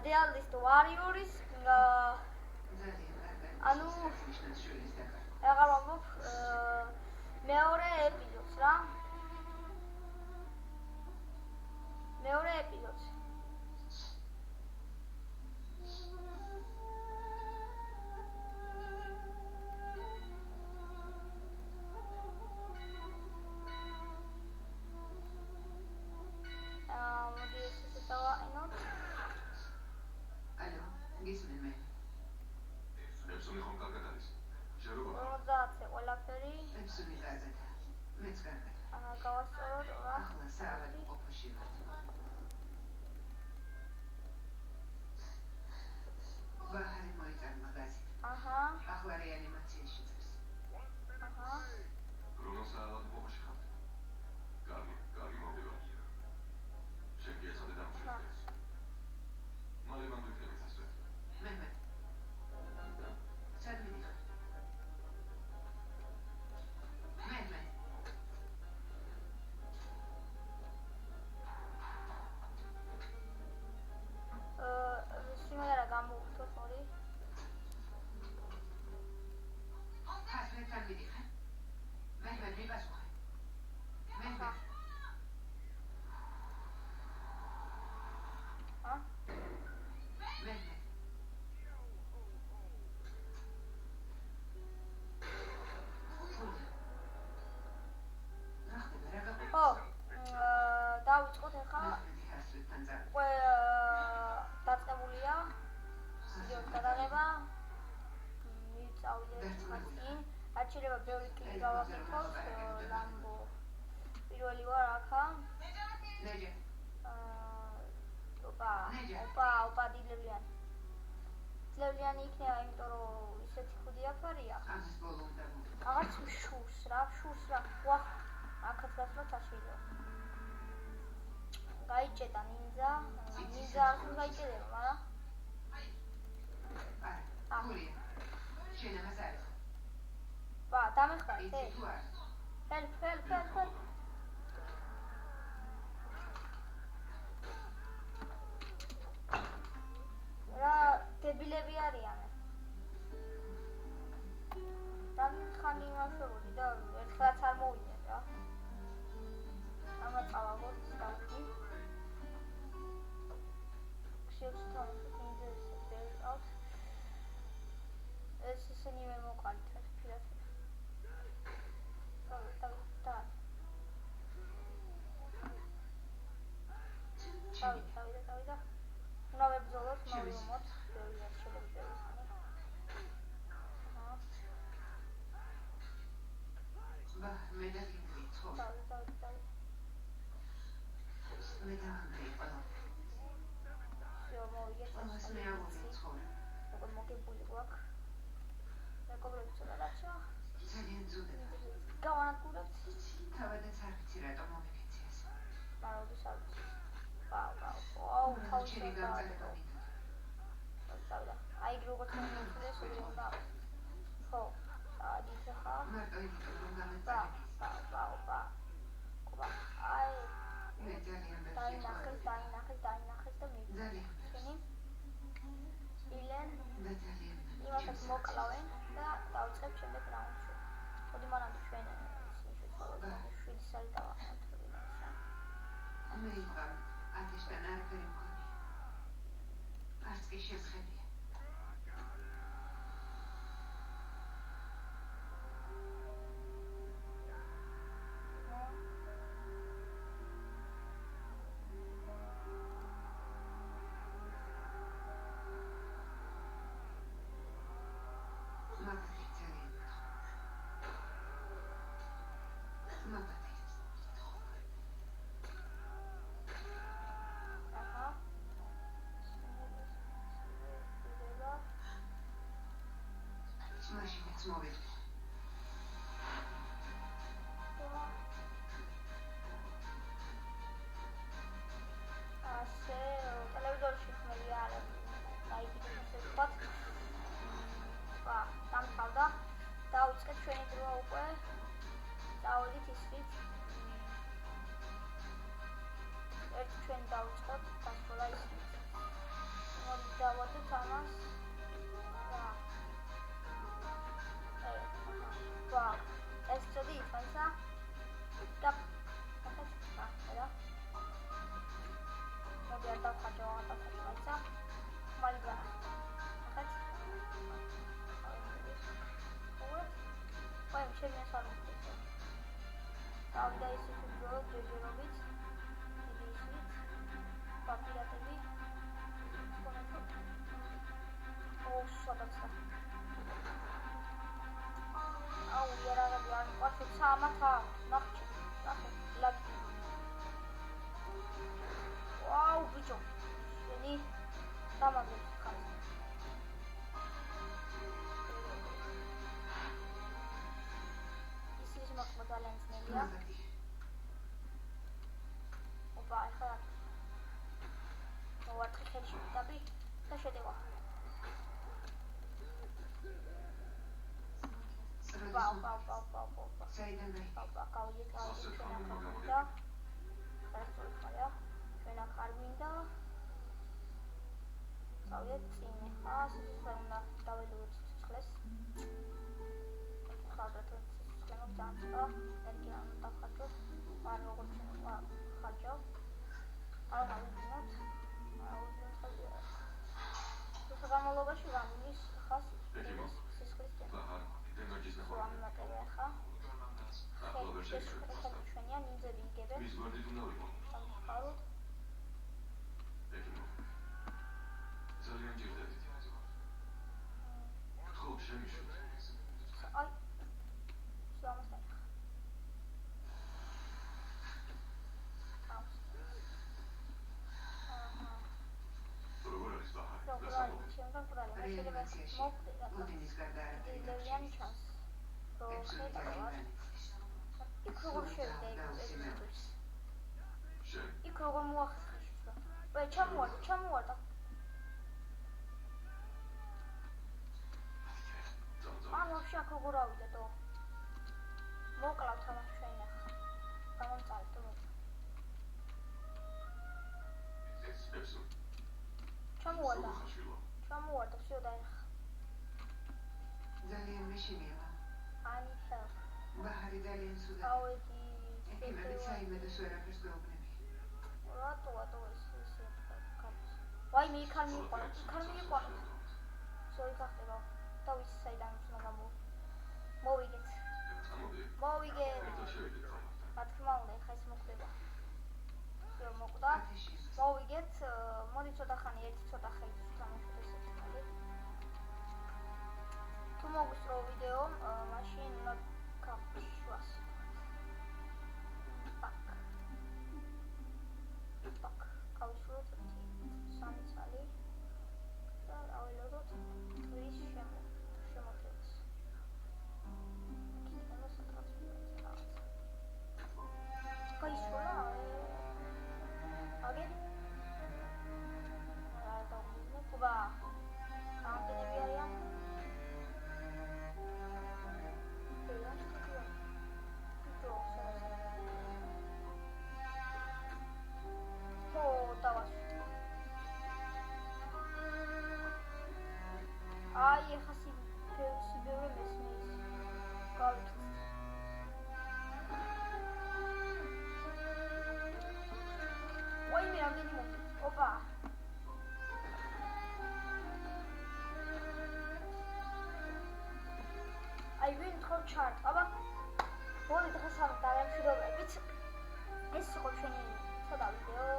Dealist Warriors ანუ აღარ ვამბობ მეორე ეპიზოდს რა მეორე ეპიზოდს მოდი ესე დავაყენოთ ალო გისმენ მე ებსონი ხომ კარგად არის შერობა 50-ზე ყველაფერი ებსონი გაზეთა მეც კარგად გავასწოროთ რა ახლა საავადმყოფოში ვარ ბაჰარი მოიწარმა გაზი აჰა ახლა რეანიმაციაში წევს აჰა რომელ საავადმყოფოში ხართ კარგი მოვიდა შენ გეცადე დამშვიდდეს მალე მან ვიქნებით ასე მე სად მიდიხარ მე სიმღერა გამოვთოთ მოდი ხასრეთთან მიდიხარ მე მიპასუხე მე დავიწყოთ ახლა დაწყებულია ვიდეოს გადაღება მივწავიდეთ წინ აჩერება ბევრი კლიპი გავაკეთოთ ლამბო პირველი ვარ ახლა ნეჯე ოპა დილევიანი იქნება იმიტომ რომ ისეთი ხუდი აფარია ამის ბოლომდე აღარც შურს რა ვახ აქაც გასვლაც არ შეიძლება გაიჭედა ნინძა არ გაიჭედება მაგრამ გურია შენ ამას არის ბა დამეხმარეთ help რა დებილები არიან ხანი იმასობოდი და ერთხელაც არ მოვიდნენ რა ამაწავაგოთ გავდი ეს ისინი მე მოყალით ეს პირატები დავიდა უნდა ვებრძოლოთ მოვიმოთ ბევრია შეიძლება მე და გიწო დავიდა მე და მიყვა ამას მე ავუწყო როგორ მოგებული გვაქვს მეგობრებს ცოტა ძალიან ძუდება გავანადგურებთ თავადაც არ ვიცი რატომ მომიქეციეს მაროდის არ ვიცი ჩერი გამწარება დავიდა აი როგორც მომხდეს უნდა ხო ადის ხა მარტო იმიტომ რომ გამეწარები აი მე ძალიან დაინახეს და ძალიან ილენ მე ძალიან იმასაც მოკლავენ და დავიწყებ შემდეგ რაუნდში ხოდი მანამდე ჩვენ ისინი შვიდი სალი დავახმართ მე ვიყავ ათისთან არაფერი მქონია არც კი შეხედია მაშინაც მოვიდა ასე ტელევიზორში ხმელი არ დაიბიდეს ესე ვთქვათ დამთავრდა დავიწყეთ ჩვენი დროა უკვე წავედით ისრით ერთ ჩვენ დავიწყოთ გასვლა ისრით მოდი დავადეთ ამას. ეს წოდი იფანსა და ახლა მოდი არ დავხარჯო ისა ხმალი და ახლა ვაი ჩემი ასარმოდი ავიდა ის უბრალოდ ჯერჯერობით დიდი ისიც პაპიატები სადაც აუ იარაღები არ მყავს საამათა ნახე ლაკი ვაუ ბიჭო შენი დამაგებს ხარ ის მოხდა ძალიან ძნელია ოპა ახლა მოვარტყი ხელში დაბი და შედევა Пау. საიდან გაიგე? გავიეთ და ხერხული ხარია. ჩვენ აქ არ მინდა. გავიეთ წინ. სულ უნდა დაველუოთ ცოცხლეს. ხარჯოთ ცოცხლემ დაწყო. ენერგია უნდა ხარჯოთ. არ როგორც ხარჯო. არ გავიგნოთ. გამოლობაში გამილის ხას სისხლის ჩვენია ნინძები იგებენ სამხაროდ ძალიან ჯერდებით ხო შემიშვით აი სამასთან როგორ არის ბაჰარი რეანიმაციაში ოდენის გარდა არაფერი ჩანს იქ როგორ შევიდა იქ როგორ მოახერხა ვაი ჩამოვარდა ან ვაფშე აქ როგორ ავიდა დო მოკლავთ ამას ჩვენ ახლა გამომწარეთ დო ჩამოვარდა всё დაიხა ძალიან მეშინია I need help ბაჰარი ძალიან სუდა ავედი ეკიმები საიმედოს ვერაფერს გვეუბნები რატო ეს ვაი მე იქ არ მიყვანო სოი ხახტება და ვის საიდან უნდა გამო მოვიგეთ რა თქმა უნდა ხა ის მოხდება всё მოკვდა მოვიგეთ მოდი ცოტა ხანი ერთი ცოტა ხელი თამაშობ ესეთი თუ მოგუსწრო ვიდეო მაშინ კაფშუას პაკ კავშუას სამი წალი და აველოდოთ ტვრის შემოთევას კიდევ სატრანსპორტი კაიშუა აგე და მიზნე კუბა ამდენები არიან აი ახლა სიბერე მესმის გავიქცეთ ვაი მე ამდენი მომდი ოპა აი ვინ თქო ჩარტ აბა მოდი დღეს ამ დაემშვიდობებით ეს იყო ჩვენი ცოტა ვიდეო